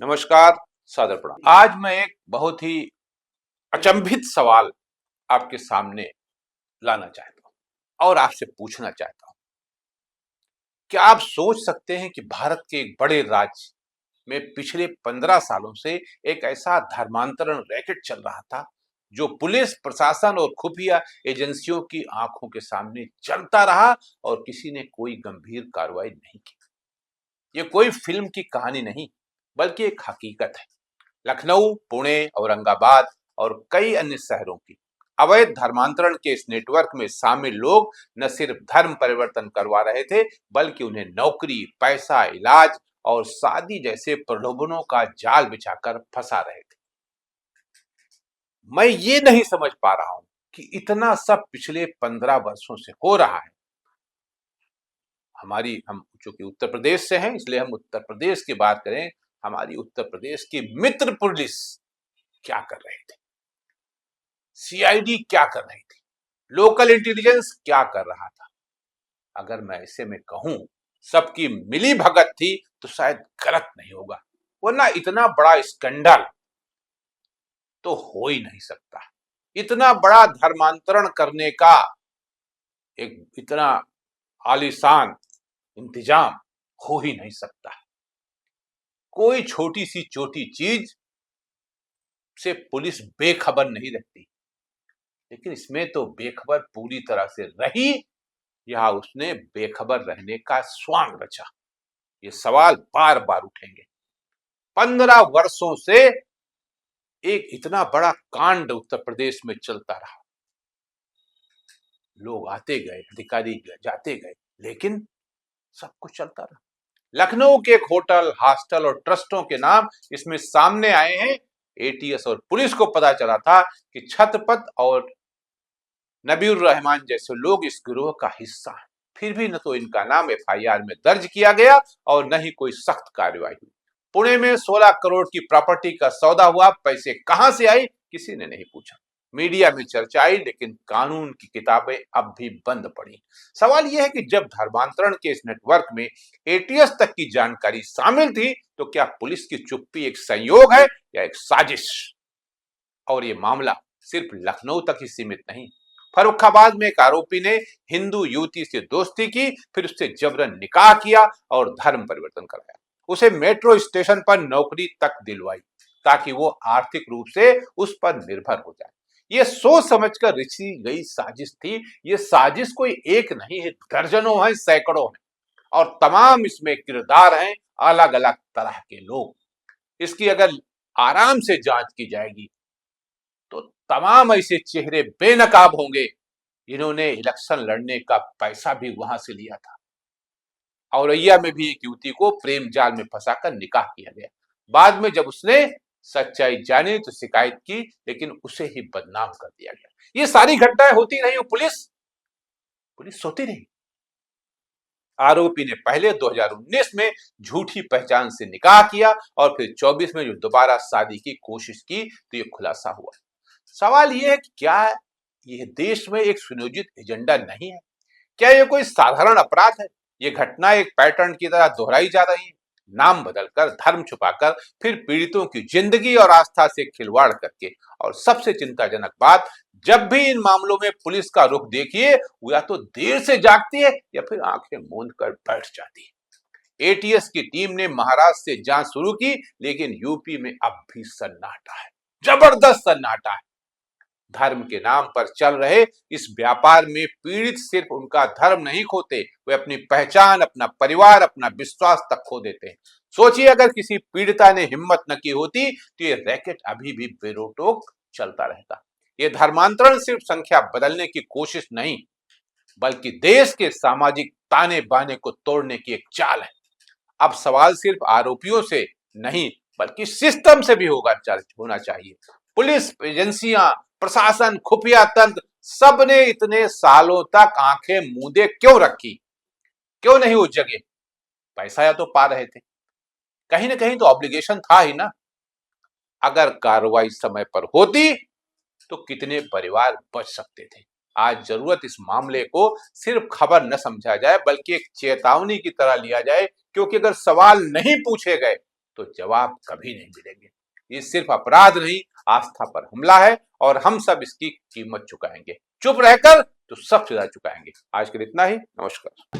नमस्कार, सादर प्रणाम। आज मैं एक बहुत ही अचंभित सवाल आपके सामने लाना चाहता हूं और आपसे पूछना चाहता हूं। क्या आप सोच सकते हैं कि भारत के एक बड़े राज्य में पिछले 15 सालों से एक ऐसा धर्मांतरण रैकेट चल रहा था जो पुलिस प्रशासन और खुफिया एजेंसियों की आंखों के सामने चलता रहा और किसी ने कोई गंभीर कार्रवाई नहीं की। ये कोई फिल्म की कहानी नहीं, बल्कि एक हकीकत है। लखनऊ, पुणे, औरंगाबाद और कई अन्य शहरों की अवैध धर्मांतरण के इस नेटवर्क में शामिल लोग न सिर्फ धर्म परिवर्तन करवा रहे थे, बल्कि उन्हें नौकरी, पैसा, इलाज और शादी जैसे प्रलोभनों का जाल बिछाकर फंसा रहे थे। मैं ये नहीं समझ पा रहा हूं कि इतना सब पिछले 15 वर्षों से हो रहा है। हम चूंकि उत्तर प्रदेश से हैं, इसलिए हम उत्तर प्रदेश की बात करें। हमारी उत्तर प्रदेश की मित्र पुलिस क्या कर रहे थे, सीआईडी क्या कर रही थी, लोकल इंटेलिजेंस क्या कर रहा था। अगर मैं ऐसे में कहूं सबकी मिली भगत थी तो शायद गलत नहीं होगा, वरना इतना बड़ा स्कैंडल तो हो ही नहीं सकता। इतना बड़ा धर्मांतरण करने का एक इतना आलीशान इंतजाम हो ही नहीं सकता। कोई छोटी सी छोटी चीज से पुलिस बेखबर नहीं रहती, लेकिन इसमें तो बेखबर पूरी तरह से रही या उसने बेखबर रहने का स्वांग रचा। ये सवाल बार बार उठेंगे। 15 वर्षों से एक इतना बड़ा कांड उत्तर प्रदेश में चलता रहा। लोग आते गए, अधिकारी जाते गए, लेकिन सब कुछ चलता रहा। लखनऊ के एक होटल, हॉस्टल और ट्रस्टों के नाम इसमें सामने आए हैं। एटीएस और पुलिस को पता चला था कि छत्रपत और नबीउर रहमान जैसे लोग इस गिरोह का हिस्सा हैं। फिर भी न तो इनका नाम एफआईआर में दर्ज किया गया और न ही कोई सख्त कार्रवाई हुई। पुणे में 16 करोड़ की प्रॉपर्टी का सौदा हुआ, पैसे कहां से आई किसी ने नहीं पूछा। मीडिया में चर्चा आई, लेकिन कानून की किताबें अब भी बंद पड़ी। सवाल यह है कि जब धर्मांतरण के इस नेटवर्क में एटीएस तक की जानकारी शामिल थी, तो क्या पुलिस की चुप्पी एक संयोग है या एक साजिश? और ये मामला सिर्फ लखनऊ तक ही सीमित नहीं। फर्रुखाबाद में एक आरोपी ने हिंदू युवती से दोस्ती की, फिर उससे जबरन निकाह किया और धर्म परिवर्तन कराया। उसे मेट्रो स्टेशन पर नौकरी तक दिलवाई ताकि वो आर्थिक रूप से उस पर निर्भर हो जाए। ये सोच समझकर रची गई साजिश थी। ये साजिश कोई एक नहीं है, दर्जनों है, सैकड़ों है, और तमाम इसमें किरदार हैं, अलग अलग तरह के लोग। इसकी अगर आराम से जांच की जाएगी तो तमाम ऐसे चेहरे बेनकाब होंगे जिन्होंने इलेक्शन लड़ने का पैसा भी वहां से लिया था। औरैया में भी एक युवती को प्रेम जाल में फंसाकर निकाह किया गया। बाद में जब उसने सच्चाई जानी तो शिकायत की, लेकिन उसे ही बदनाम कर दिया गया। ये सारी घटनाएं होती रही, पुलिस पुलिस सोती रही। आरोपी ने पहले 2019 में झूठी पहचान से निकाह किया और फिर 24 में जो दोबारा शादी की कोशिश की तो ये खुलासा हुआ। सवाल यह है कि क्या यह देश में एक सुनियोजित एजेंडा नहीं है? क्या यह कोई साधारण अपराध है? ये घटना एक पैटर्न की तरह दोहराई जा रही है, नाम बदलकर, धर्म छुपाकर, फिर पीड़ितों की जिंदगी और आस्था से खिलवाड़ करके। और सबसे चिंताजनक बात, जब भी इन मामलों में पुलिस का रुख देखिए, वो या तो देर से जागती है या फिर आंखें मूंद कर बैठ जाती है। एटीएस की टीम ने महाराष्ट्र से जांच शुरू की, लेकिन यूपी में अब भी सन्नाटा है, जबरदस्त सन्नाटा है। धर्म के नाम पर चल रहे इस व्यापार में पीड़ित सिर्फ उनका धर्म नहीं खोते, वे अपनी पहचान, अपना परिवार, अपना विश्वास तक खो देते हैं। सोचिए, अगर किसी पीड़िता ने हिम्मत न की होती तो ये रैकेट अभी भी बेरोक चलता रहता। ये धर्मांतरण सिर्फ संख्या बदलने की कोशिश नहीं, बल्कि देश के सामाजिक ताने बाने को तोड़ने की एक चाल है। अब सवाल सिर्फ आरोपियों से नहीं, बल्कि सिस्टम से भी होना चाहिए। पुलिस एजेंसियां, प्रशासन, खुफिया तंत्र, सबने इतने सालों तक आंखें मूंदे क्यों रखी? क्यों नहीं उस जगह? पैसा या तो पा रहे थे, कहीं ना कहीं तो ऑब्लिगेशन था ही ना। अगर कार्रवाई समय पर होती तो कितने परिवार बच सकते थे। आज जरूरत इस मामले को सिर्फ खबर न समझा जाए, बल्कि एक चेतावनी की तरह लिया जाए, क्योंकि अगर सवाल नहीं पूछे गए तो जवाब कभी नहीं मिलेंगे। ये सिर्फ अपराध नहीं, आस्था पर हमला है और हम सब इसकी कीमत चुकाएंगे। चुप रहकर तो सबसे ज्यादा चुकाएंगे। आज के लिए इतना ही। नमस्कार।